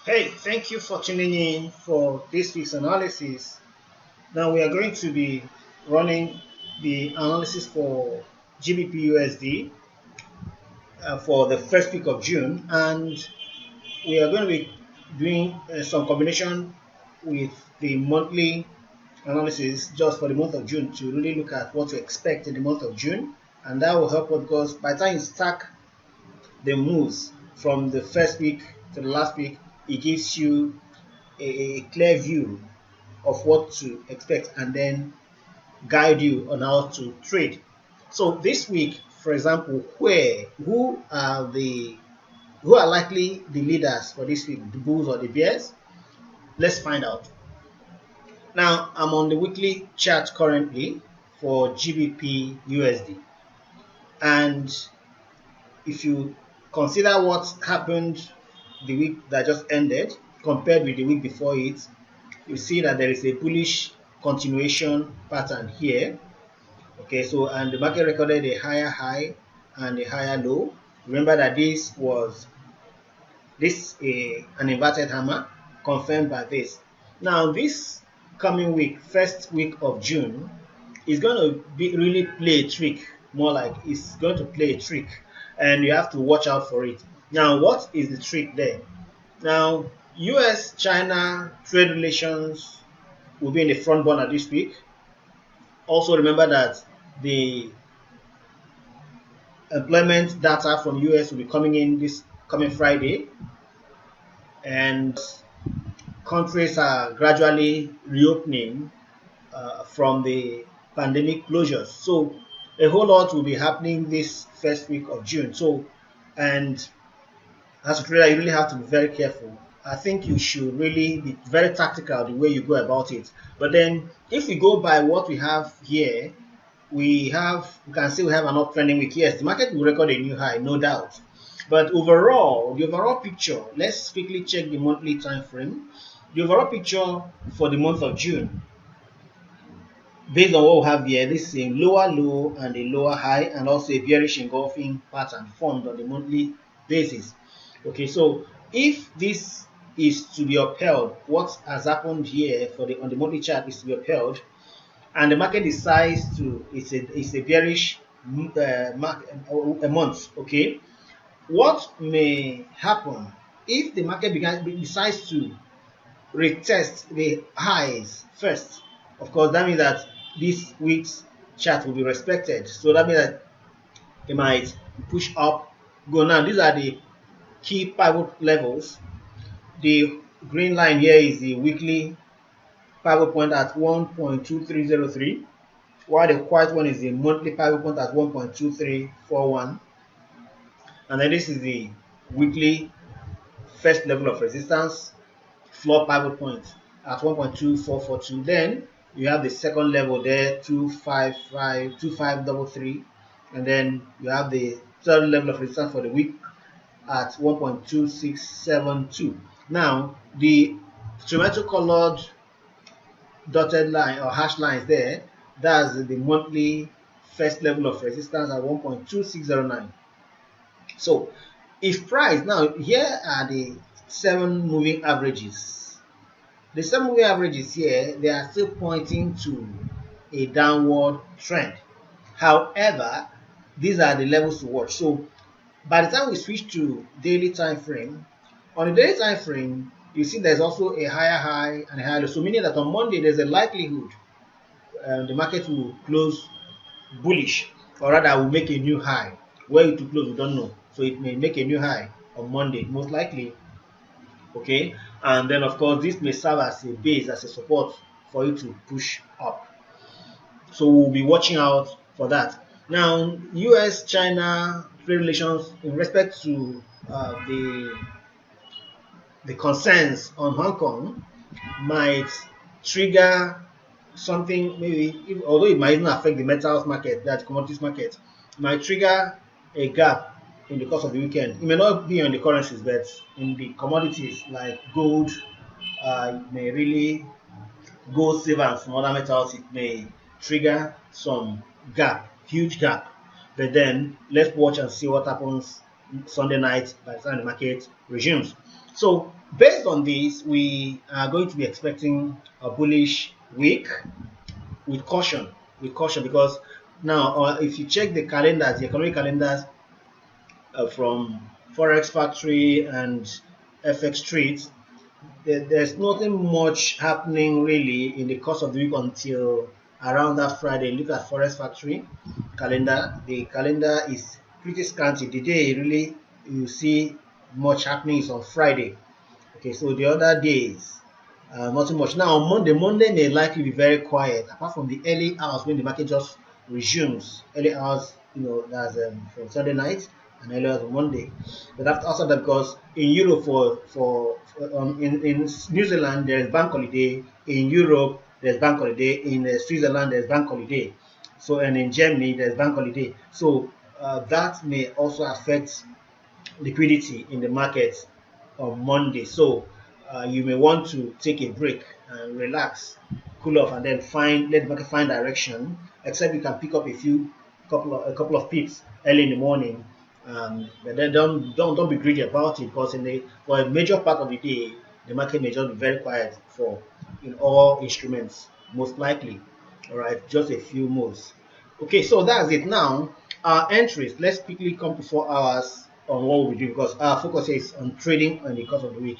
Hey, thank you for tuning in for this week's analysis. Now we are going to be running the analysis for GBPUSD for the first week of June, and we are going to be doing some combination with the monthly analysis just for the month of June to really look at what to expect in the month of June, and that will help us because by the time you stack the moves from the first week to the last week, it gives you a clear view of what to expect and then guide you on how to trade. So this week, for example, who are likely the leaders for this week, the bulls or the bears? Let's find out. Now I'm on the weekly chart currently for GBP USD, and if you consider what happened the week that just ended compared with the week before it, you see that there is a bullish continuation pattern here. Okay, so and the market recorded a higher high and a higher low. Remember that this was an inverted hammer confirmed by this. Now this coming week, first week of June, is going to be really play a trick. More like it's going to play a trick, and you have to watch out for it. Now, what is the trick there? Now, US-China trade relations will be in the front burner this week. Also, remember that the employment data from US will be coming in this coming Friday, and countries are gradually reopening from the pandemic closures. So a whole lot will be happening this first week of June. So, and as a trader, you really have to be very careful. I think you should really be very tactical the way you go about it. But then, if we go by what we have here, we can see we have an uptrending week. Yes, the market will record a new high, no doubt. But overall, the overall picture, let's quickly check the monthly time frame. The overall picture for the month of June, based on what we have here, this is a lower low and a lower high, and also a bearish engulfing pattern formed on the monthly basis. Okay, so if this is to be upheld, what has happened here on the monthly chart is to be upheld, and the market decides to it's a bearish a month. Okay, what may happen if the market decides to retest the highs first? Of course, that means that this week's chart will be respected. So that means that it might push up, go. Now these are the key pivot levels. The green line here is the weekly pivot point at 1.2303, while the white one is the monthly pivot point at 1.2341, and then this is the weekly first level of resistance, floor pivot point at 1.2442. Then you have the second level there, 2533, and then you have the third level of resistance for the week at 1.2672. Now the tomato colored dotted line or hash lines there, that's the monthly first level of resistance at 1.2609. So if price, now here are the 7 moving averages. The 7 moving averages here, they are still pointing to a downward trend. However, these are the levels to watch. So by the time we switch to daily time frame, on the daily time frame, you see there's also a higher high and a higher low. So meaning that on Monday there's a likelihood the market will close bullish, or rather will make a new high. Where it will close, we don't know. So it may make a new high on Monday, most likely. Okay, and then of course this may serve as a base, as a support for you to push up. So we'll be watching out for that. Now, US-China trade relations in respect to the concerns on Hong Kong might trigger something, maybe, although it might not affect the metals market, that commodities market, might trigger a gap in the course of the weekend. It may not be on the currencies, but in the commodities like gold, it may really, gold, silver, and some other metals, it may trigger some gap, huge gap. But then let's watch and see what happens Sunday night by the time the market resumes. So based on this, we are going to be expecting a bullish week with caution, because now if you check the calendars, the economic calendars from Forex Factory and FX Street, there's nothing much happening really in the course of the week until around that Friday. Look at Forex Factory calendar. The calendar is pretty scanty. The day really you see much happening is on Friday. Okay, so the other days, nothing much. Now on Monday may likely be very quiet, apart from the early hours when the market just resumes. Early hours, that's from Sunday night and early hours on Monday. But after that, because in Europe in New Zealand there is bank holiday, in Europe there's bank holiday, in Switzerland there's bank holiday, so and in Germany there's bank holiday. So that may also affect liquidity in the market on Monday. So you may want to take a break and relax, cool off, and then let the market find direction. Except you can pick up a couple of pips early in the morning. But then don't be greedy about it, because for a major part of the day, the market may just be very quiet in all instruments, most likely. All right, just a few moves. Okay, so that's it. Now our entries. Let's quickly come to 4 hours on what we do, because our focus is on trading on the course of the week.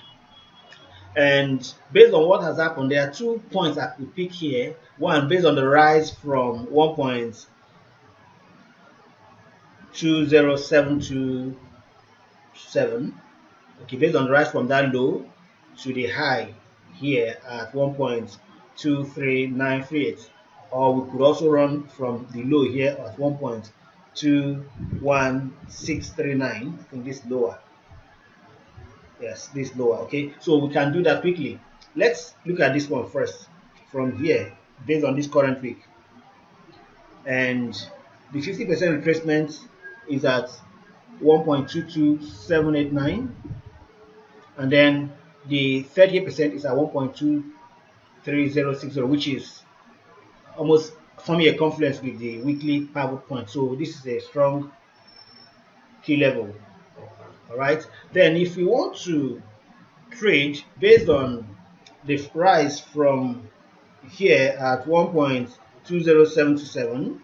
And based on what has happened, there are 2 points I could pick here. One, based on the rise from 1.20727. Okay, based on the rise from that low to the high here at 1.23938. Or we could also run from the low here at 1.21639. I think this lower. Yes, this lower. Okay, so we can do that quickly. Let's look at this one first from here, based on this current week. And the 50% retracement is at 1.22789, and then the 38% is at 1.23060, which is almost forming a confluence with the weekly pivot point. So this is a strong key level. All right, then if we want to trade based on the rise from here at 1.20727,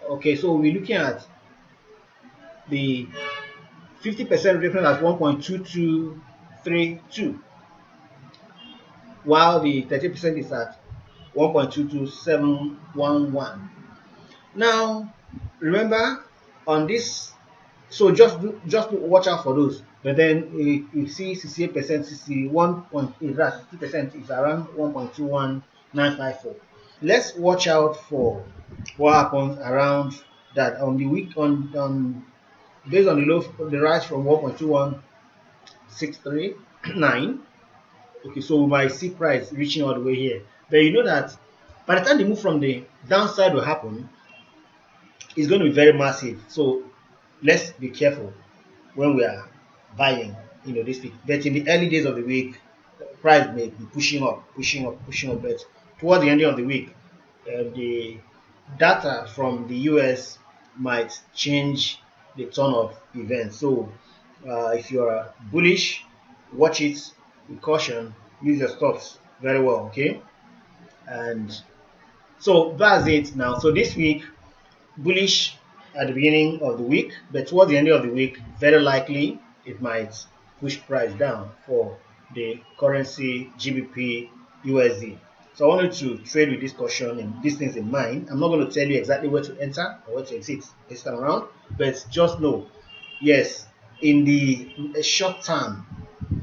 okay, so we're looking at the 50% reference at 1.2232, while the 30% is at 1.22711. Now remember on this, so just watch out for those. But then you see 68%, 61.8, that's 50% is around 1.21954. Let's watch out for what happens around that on the week on based on the rise from 1.21639. Okay, so we might see price reaching all the way here. But you know that by the time the move from the downside will happen, it's going to be very massive. So let's be careful when we are buying, this week. But in the early days of the week, price may be pushing up. But towards the end of the week, the data from the US might change the turn of events. So if you are bullish, watch it with caution. Use your stops very well, okay? And so that's it now. So this week, bullish at the beginning of the week, but towards the end of the week, very likely it might push price down for the currency GBP USD. So I wanted to trade with this caution and these things in mind. I'm not going to tell you exactly where to enter or where to exit this time around, but just know, yes, in the short term,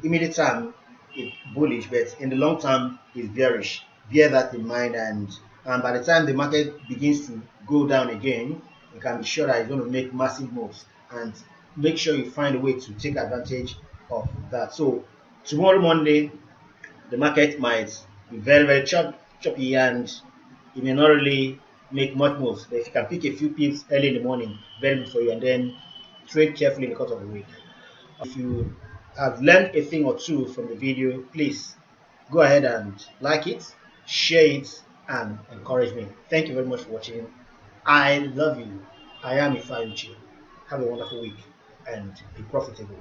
immediate term, it's bullish, but in the long term, it's bearish. Bear that in mind, and by the time the market begins to go down again, you can be sure that it's going to make massive moves, and make sure you find a way to take advantage of that. So tomorrow Monday, the market might be very choppy, and you may not really make much moves. But if you can pick a few pips early in the morning, very good for you, and then trade carefully in the course of the week. If you have learned a thing or two from the video, please go ahead and like it, share it, and encourage me. Thank you very much for watching. I love you. I am Ifeanyi. Have a wonderful week and be profitable.